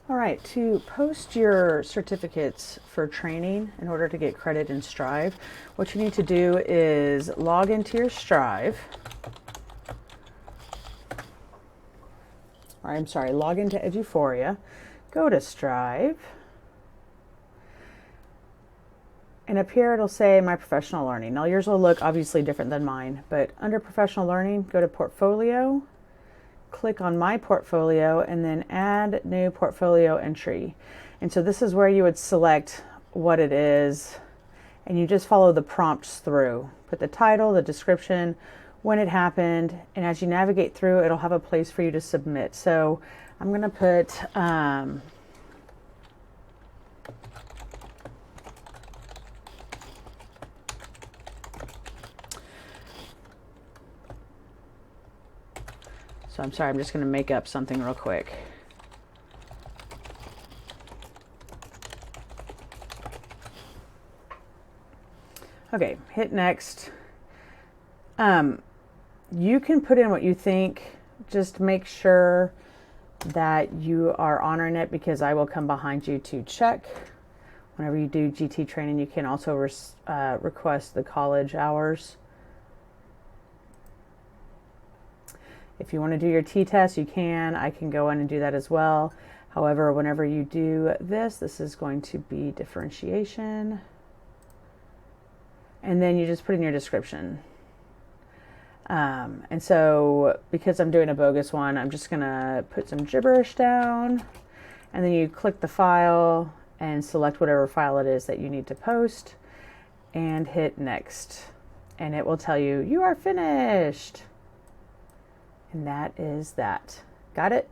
All right, to post your certificates for training in order to get credit in Strive, what you need to do is log into your Strive. Or I'm sorry, log into Eduphoria, go to Strive, and up here it'll say My Professional Learning. Now yours will look obviously different than mine, but under Professional Learning, go to Portfolio, click on My Portfolio, and then Add New Portfolio Entry. And so this is where you would select what it is, and you just follow the prompts through. Put the title, the description, when it happened, and as you navigate through, it'll have a place for you to submit. So I'm going to put so I'm sorry, I'm just going to make up something real quick. Okay, hit next. You can put in what you think. Just make sure that you are honoring it, because I will come behind you to check. Whenever you do GT training, you can also request the college hours. If you want to do your T-test, you can. I can go in and do that as well. However, whenever you do this is going to be differentiation. And then you just put in your description. And so because I'm doing a bogus one, I'm just going to put some gibberish down. And then you click the file and select whatever file it is that you need to post and hit next. And it will tell you, you are finished. And that is that. Got it?